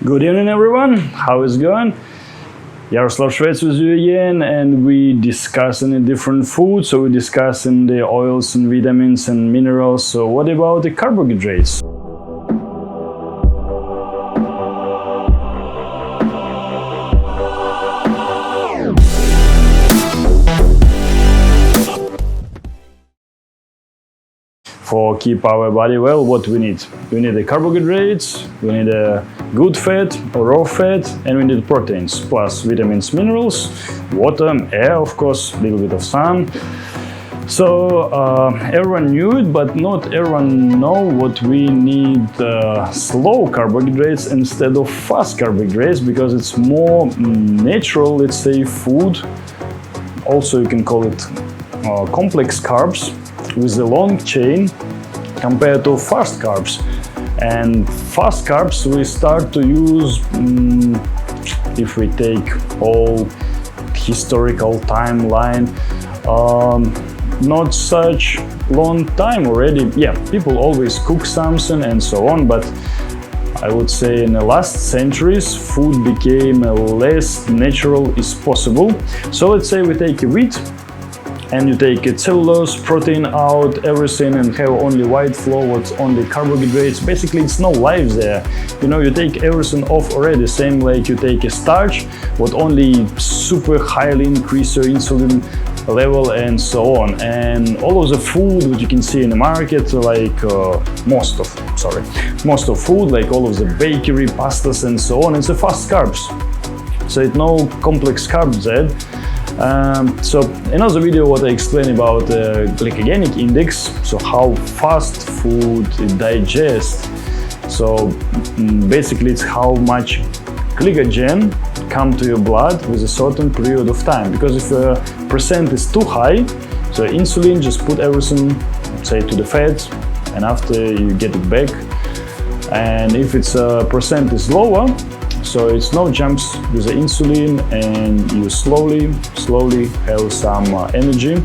Good evening, everyone. How is it going? Yaroslav Shvets with you again, and we discussing the different foods. So we're discussing the oils and vitamins and minerals. So what about the carbohydrates? For keep our body well, what we need? We need the carbohydrates, we need a good fat or raw fat, and we need proteins, plus vitamins, minerals, water, air, of course, a little bit of sun. So everyone knew it, but not everyone know what we need slow carbohydrates instead of fast carbohydrates, because it's more natural, let's say, food. Also, you can call it complex carbs with a long chain compared to fast carbs. And fast carbs we start to use if we take all historical timeline, not such long time already. Yeah, people always cook something and so on, but I would say in the last centuries food became less natural as possible. So let's say we take a wheat and you take a cellulose, protein out, everything, and have only white flour, what's only carbohydrates. Basically, it's no life there. You know, you take everything off already, same like you take a starch, what only super highly increase your insulin level and so on. And all of the food that you can see in the market, like most of food, like all of the bakery, pastas and so on, it's a fast carbs. So it's no complex carbs there. So another video what I explain about the Glycogenic Index, so how fast food digests. So basically it's how much glycogen come to your blood with a certain period of time. Because if a percent is too high, so insulin just put everything, say, to the fat, and after you get it back. And if it's a percent is lower, so it's no jumps with the insulin, and you slowly have some energy.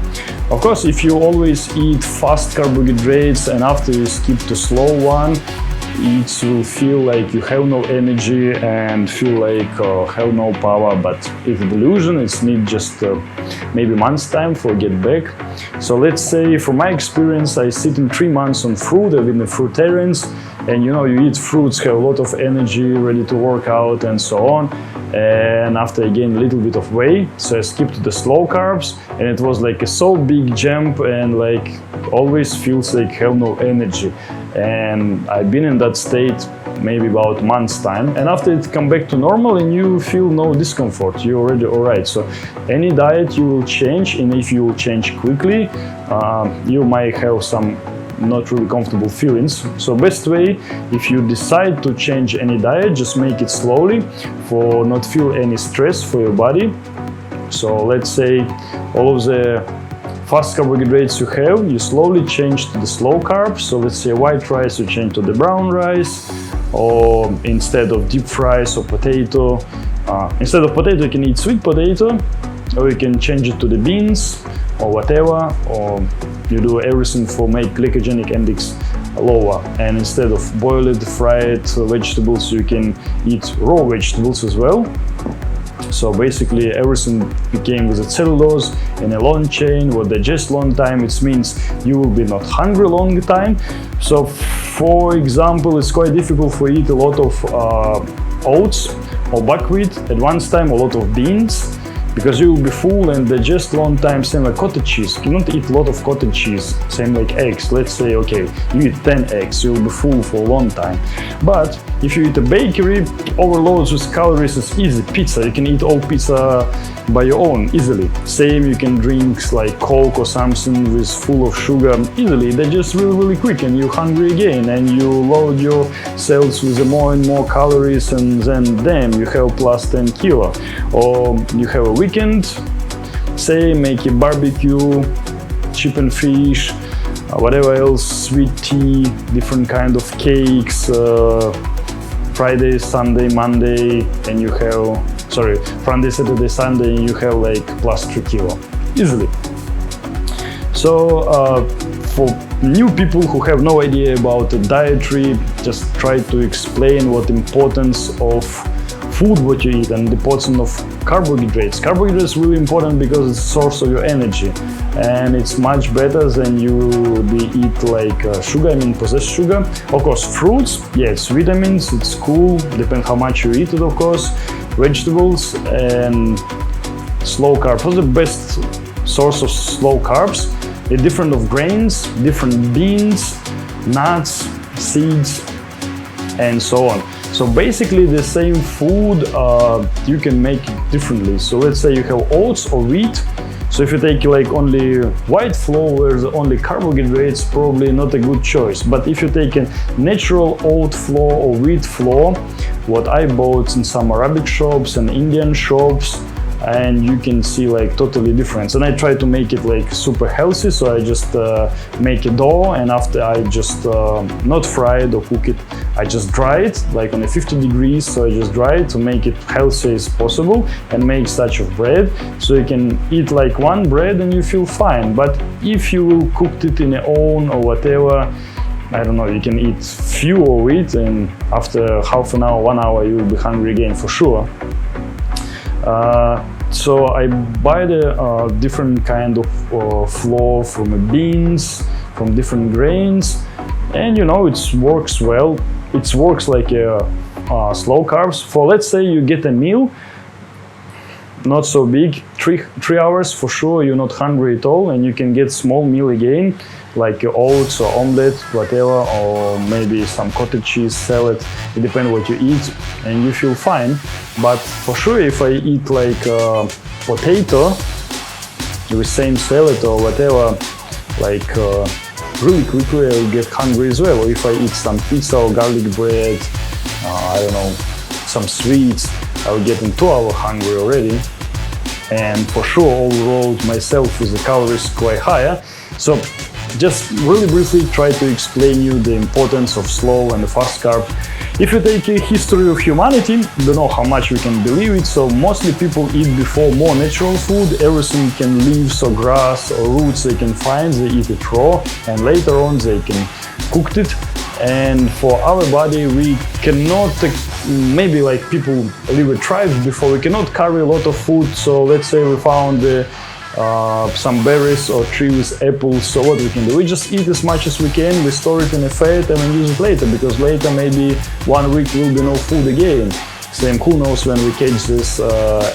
Of course, if you always eat fast carbohydrates and after you skip to slow one, it will feel like you have no energy and feel like have no power. But it's a delusion. It's need just maybe months time for get back. So let's say from my experience, I sit in 3 months on fruit. I've been a fruitarians. And you know, you eat fruits, have a lot of energy, ready to work out and so on. And after I gained a little bit of weight, so I skipped to the slow carbs, and it was like a so big jump, and like always feels like have no energy. And I've been in that state maybe about month's time, and after it come back to normal and you feel no discomfort, you're already alright. So any diet you will change, and if you will change quickly, you might have some not really comfortable feelings. So best way, if you decide to change any diet, just make it slowly for not feel any stress for your body. So let's say all of the fast carbohydrates you have, you slowly change to the slow carbs. So let's say white rice, you change to the brown rice, or instead of deep fries or potato, instead of potato you can eat sweet potato, or you can change it to the beans or whatever, or you do everything for make glycogenic index lower. And instead of boiled, fried vegetables, you can eat raw vegetables as well. So basically everything became with a cellulose in a long chain, will digest long time. It means you will be not hungry long time. So for example, it's quite difficult for eat a lot of oats or buckwheat at one time, a lot of beans, because you will be full and digest long time. Same like cottage cheese, you cannot eat a lot of cottage cheese. Same like eggs, let's say, okay, you eat 10 eggs, you will be full for a long time. But if you eat a bakery, overloads with calories is easy. Pizza, you can eat all pizza by your own easily. Same, you can drink like Coke or something with full of sugar easily, digest really quick, and you're hungry again, and you load your cells with more and more calories, and then damn, you have plus 10 kilo. Or you have a weekend, say make a barbecue, chicken fish, whatever else, sweet tea, different kind of cakes, Friday, Sunday, Monday, and you have, Friday, Saturday, Sunday, and you have like plus 3 kilo, easily. So for new people who have no idea about dietary just try to explain what importance of food what you eat and the importance of carbohydrates. Carbohydrates is really important because it's a source of your energy, and it's much better than you eat like sugar, I mean processed sugar. Of course, fruits, yeah, it's vitamins, it's cool, depends how much you eat it, of course. Vegetables and slow carbs. What's the best source of slow carbs? They're different of grains, different beans, nuts, seeds, and so on. So basically the same food, you can make it differently. So let's say you have oats or wheat. So if you take like only white flour where only carbohydrates, probably not a good choice. But if you take a natural oat flour or wheat flour, what I bought in some Arabic shops and Indian shops, and you can see like totally different. And I try to make it like super healthy, so I just make a dough, and after I just not fry it or cook it, I just dry it like on a 50 degrees, so I just dry it to make it healthy as possible and make such of bread, so you can eat like one bread and you feel fine. But if you will cook it in a oven or whatever, I don't know, you can eat few of it, and after half an hour, 1 hour, you will be hungry again for sure. So I buy the different kind of flour from beans, from different grains, and you know, it works well. It works like a slow carbs. For let's say you get a meal, not so big, 3 hours for sure, you're not hungry at all, and you can get small meal again, like oats or omelette, whatever, or maybe some cottage cheese salad. It depends what you eat, and you feel fine. But for sure, if I eat like potato with same salad or whatever, like really quickly I'll get hungry as well. Or if I eat some pizza or garlic bread, I don't know, some sweets, I'll get in 2 hours hungry already. And for sure, overall myself with the calories quite higher. So just really briefly try to explain you the importance of slow and fast carb. If you take a history of humanity, don't know how much we can believe it, so mostly people eat before more natural food, everything can leaves or grass or roots they can find, they eat it raw, and later on they can cook it. And for our body, we cannot, maybe like people live with tribes before, we cannot carry a lot of food. So let's say we found some berries or tree with apples, so what we can do? We just eat as much as we can, we store it in a fat and then use it later, because later maybe 1 week will be no food again. Same, who knows when we catch this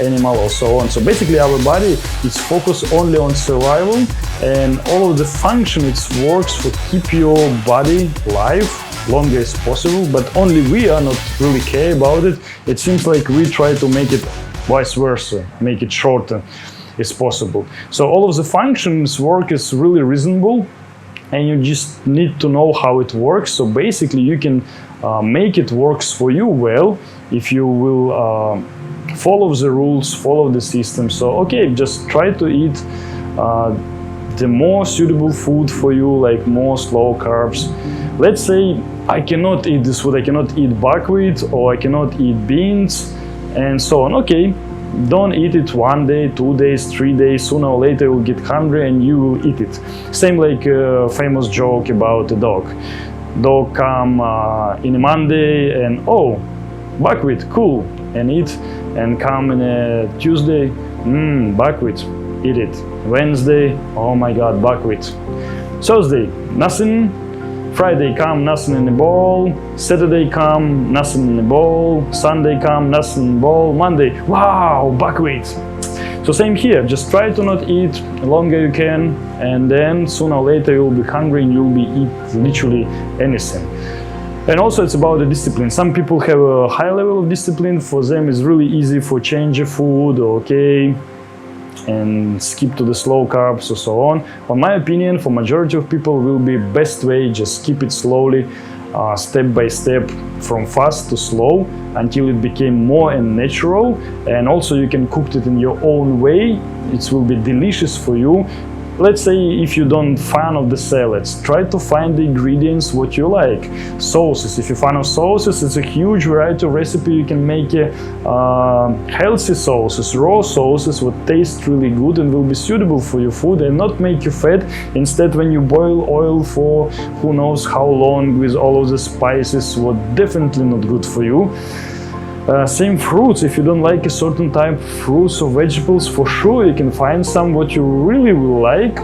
animal or so on. So basically our body is focused only on survival, and all of the function it works for keep your body alive longer as possible, but only we are not really care about it. It seems like we try to make it vice versa, make it shorter as possible. So all of the functions work is really reasonable, and you just need to know how it works. So basically you can make it works for you well if you will follow the rules, follow the system. So okay, just try to eat the more suitable food for you, like more slow carbs. Let's say I cannot eat this food, I cannot eat buckwheat, or I cannot eat beans, and so on. Okay, don't eat it 1 day, 2 days, 3 days. Sooner or later you will get hungry and you will eat it. Same like a famous joke about a dog. Dog come in a Monday and oh, buckwheat, cool, and eat, and come in a Tuesday, buckwheat, eat it. Wednesday, oh my god, buckwheat. Thursday, nothing. Friday come, nothing in the bowl. Saturday come, nothing in the bowl. Sunday come, nothing in the bowl. Monday, wow, buckwheat. So same here, just try to not eat the longer you can, and then sooner or later you'll be hungry and you'll be eat literally anything. And also it's about the discipline. Some people have a high level of discipline. For them it's really easy for change of food, okay, and skip to the slow carbs or so on. In my opinion, for majority of people will be best way, just keep it slowly, step by step, from fast to slow, until it became more and natural. And also you can cook it in your own way. It will be delicious for you. let's say if you don't fan of the salads, try to find the ingredients what you like. Sauces, if you're fan of sauces, it's a huge variety of recipe. You can make healthy sauces, raw sauces what taste really good and will be suitable for your food and not make you fat. Instead, when you boil oil for who knows how long with all of the spices, what definitely not good for you. Same fruits, if you don't like a certain type of fruits or vegetables, for sure you can find some what you really will like.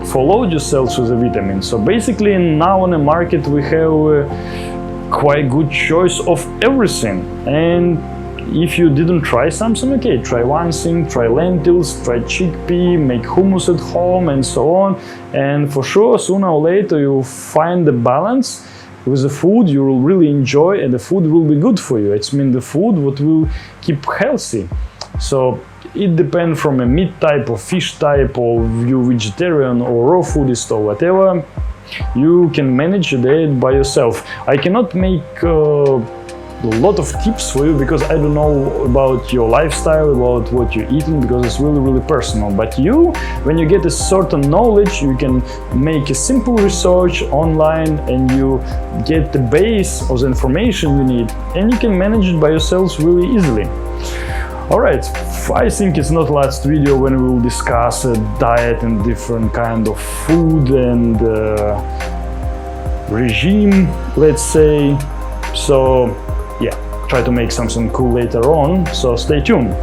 Follow yourself with the vitamins. So basically now on the market we have quite good choice of everything, and if you didn't try something, okay, try one thing, try lentils, try chickpea, make hummus at home and so on, and for sure sooner or later you'll find the balance with the food you will really enjoy, and the food will be good for you. It's mean the food what will keep healthy. So it depends from a meat type or fish type, or you vegetarian or raw foodist or whatever. You can manage your diet by yourself. I cannot make a lot of tips for you because I don't know about your lifestyle, about what you're eating, because it's really personal. But you, when you get a certain knowledge, you can make a simple research online and you get the base of the information you need, and you can manage it by yourself really easily. Alright, I think it's not last video when we will discuss a diet and different kind of food and regime, let's say. So yeah, try to make something cool later on, so stay tuned.